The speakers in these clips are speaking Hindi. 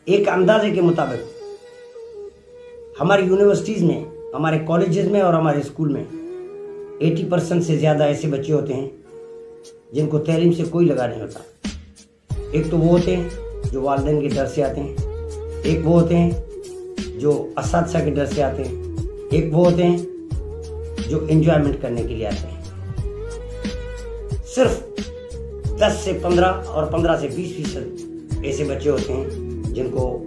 एक अंदाजे के मुताबिक हमारी यूनिवर्सिटीज़ में, हमारे कॉलेजेस में और हमारे स्कूल में 80% से ज़्यादा ऐसे बच्चे होते हैं जिनको तालीम से कोई लगा नहीं होता। एक तो वो होते हैं जो वालिदैन के डर से आते हैं, एक वो होते हैं जो असातिज़ा के डर से आते हैं, एक वो होते हैं जो एंजॉयमेंट करने के लिए आते हैं। सिर्फ 10 से 15 और 15 से 20% ऐसे बच्चे होते हैं जिनको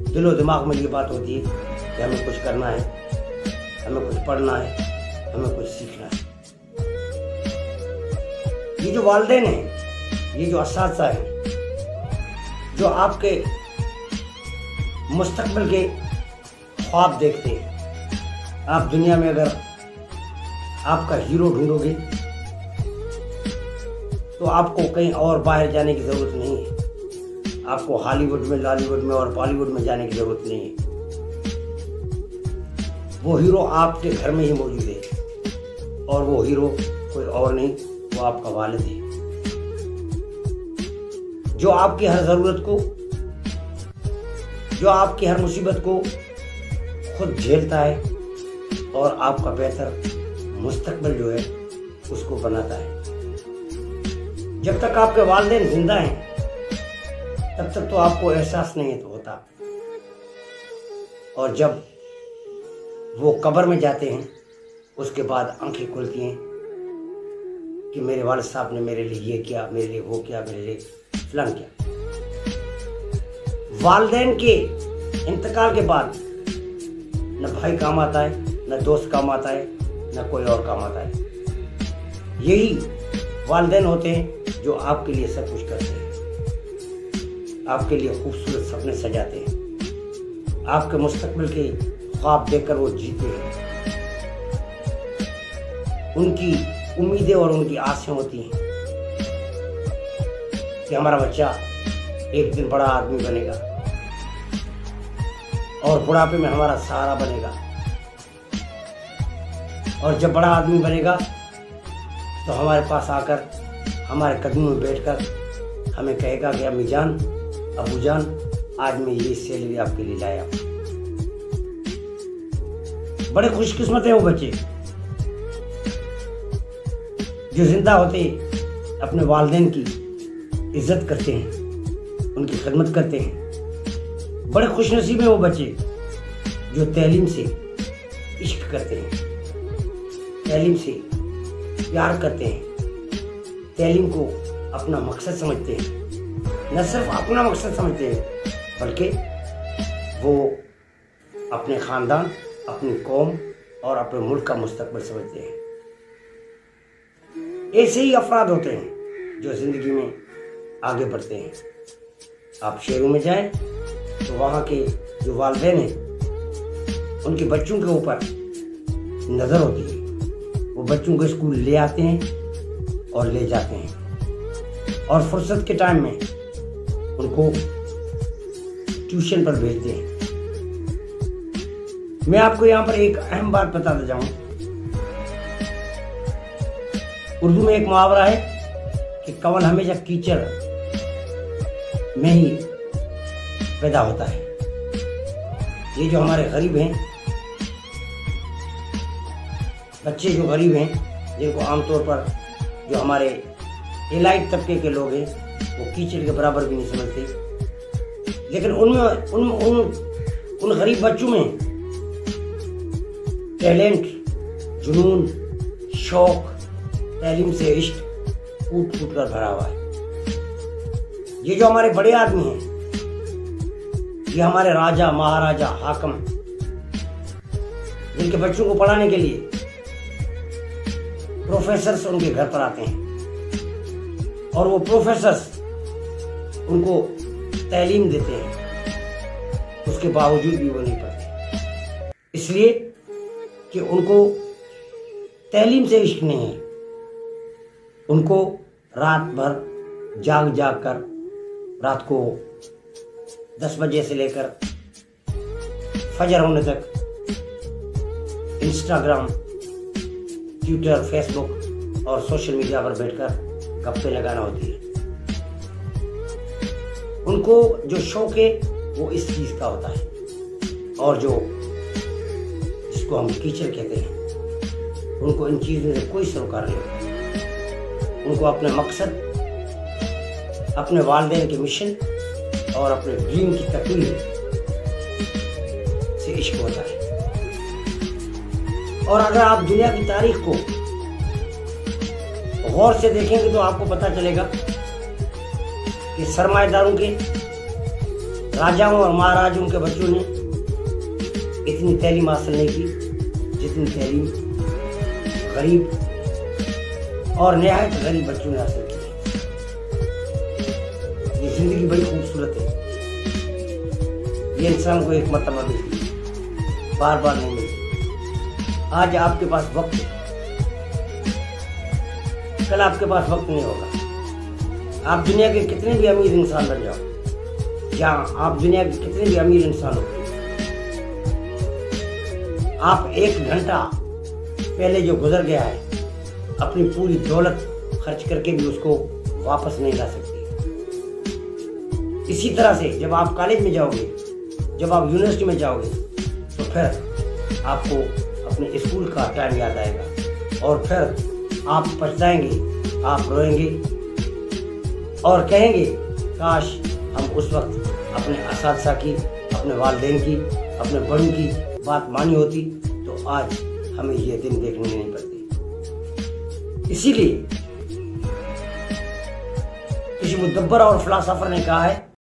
दिलो दिमाग में ये बात होती है कि हमें कुछ करना है, हमें कुछ पढ़ना है, हमें कुछ सीखना है। ये जो वालिदैन हैं, ये जो असातिज़ा हैं, जो आपके मुस्तकबिल के ख्वाब देखते हैं। आप दुनिया में अगर आपका हीरो ढूंढोगे तो आपको कहीं और बाहर जाने की ज़रूरत नहीं है। आपको हॉलीवुड में, लॉलीवुड में और बॉलीवुड में जाने की ज़रूरत नहीं है। वो हीरो आपके घर में ही मौजूद है और वो हीरो कोई और नहीं, वो आपका वालिद है, जो आपकी हर ज़रूरत को, जो आपकी हर मुसीबत को खुद झेलता है और आपका बेहतर मुस्तकबिल जो है उसको बनाता है। जब तक आपके वालिदैन जिंदा हैं तब तक तो आपको एहसास नहीं होता, और जब वो कब्र में जाते हैं उसके बाद आंखें खुलती हैं कि मेरे वालिद साहब ने मेरे लिए ये किया, मेरे लिए वो किया, मेरे लिए फलां किया। वालिदैन के इंतकाल के बाद न भाई काम आता है, न दोस्त काम आता है, न कोई और काम आता है। यही वालिदैन होते हैं जो आपके लिए सब कुछ करते हैं, आपके लिए खूबसूरत सपने सजाते हैं, आपके मुस्तकबिल के ख्वाब देखकर वो जीते हैं। उनकी उम्मीदें और उनकी आसें होती हैं कि हमारा बच्चा एक दिन बड़ा आदमी बनेगा और बुढ़ापे में हमारा सहारा बनेगा, और जब बड़ा आदमी बनेगा तो हमारे पास आकर हमारे कदमों में बैठकर हमें कहेगा कि अम्मी जान, अबू जान, आज मैं ये सैलरी आपके लिए लाया। बड़े खुशकिस्मत है वो बच्चे जो जिंदा होते अपने वालिदैन की इज्जत करते हैं, उनकी खिदमत करते हैं। बड़े खुशनसीब है वो बच्चे जो तालीम से इश्क करते हैं, तालीम से प्यार करते हैं, तालीम को अपना मकसद समझते हैं। न सिर्फ अपना मकसद समझते हैं बल्कि वो अपने ख़ानदान, अपनी कौम और अपने मुल्क का मुस्तकबिल समझते हैं। ऐसे ही अफराद होते हैं जो ज़िंदगी में आगे बढ़ते हैं। आप शहरों में जाएं तो वहाँ के जो वालिदैन हैं उनके बच्चों के ऊपर नज़र होती है। वो बच्चों को स्कूल ले आते हैं और ले जाते हैं, और फुर्सत के टाइम में उनको ट्यूशन पर भेजते हैं। मैं आपको यहाँ पर एक अहम बात बताता जाऊं। उर्दू में एक मुहावरा है कि कौन हमेशा कीचड़ में ही पैदा होता है। ये जो हमारे गरीब हैं, बच्चे जो गरीब हैं, जिनको आमतौर पर जो हमारे एलाइट तबके के लोग हैं वो कीचड़ के बराबर भी नहीं समझते, लेकिन उन गरीब बच्चों में टैलेंट, जुनून, शौक, तालीम से इश्क कूट कूट कर भरा हुआ है। ये जो हमारे बड़े आदमी हैं, ये हमारे राजा, महाराजा, हाकम, जिनके बच्चों को पढ़ाने के लिए प्रोफेसर्स उनके घर पर आते हैं, और वो प्रोफेसर्स उनको तालीम देते हैं, उसके बावजूद भी वो नहीं पढ़ते, इसलिए कि उनको तालीम से इश्क नहीं है। उनको रात भर जाग जाग कर रात को 10 बजे से लेकर फजर होने तक इंस्टाग्राम, ट्विटर, फेसबुक और सोशल मीडिया पर बैठकर गप्पे लगाना होती है। उनको जो शौक है वो इस चीज का होता है, और जो जिसको हम टीचर कहते हैं उनको इन चीजों से कोई सरोकार नहीं होता। उनको अपने मकसद, अपने वालिदैन के मिशन और अपने ड्रीम की तकमील से इश्क होता है। और अगर आप दुनिया की तारीख को गौर से देखेंगे तो आपको पता चलेगा कि सरमाएदारों के, राजाओं और महाराजों के बच्चों ने इतनी तालीम हासिल नहीं की जितनी तालीम गरीब और निहायत गरीब बच्चों ने हासिल की। ये जिंदगी बड़ी खूबसूरत है, ये इंसान को एक मर्तबा मिलती है, बार बार नहीं मिलती। आज आपके पास वक्त है, कल आपके पास वक्त नहीं होगा। आप दुनिया के कितने भी अमीर इंसान बन जाओ, या आप दुनिया के कितने भी अमीर इंसान हो, आप 1 घंटा पहले जो गुजर गया है अपनी पूरी दौलत खर्च करके भी उसको वापस नहीं ला सकते। इसी तरह से जब आप कॉलेज में जाओगे, जब आप यूनिवर्सिटी में जाओगे, तो फिर आपको अपने स्कूल का टाइम याद आएगा और फिर आप पछताएंगे, आप रोएंगे और कहेंगे काश हम उस वक्त अपने असातिज़ा की, अपने वालिदैन की, अपने बड़ों की बात मानी होती तो आज हमें ये दिन देखने नहीं पड़ते। इसीलिए किसी मुदब्बर और फिलासफर ने कहा है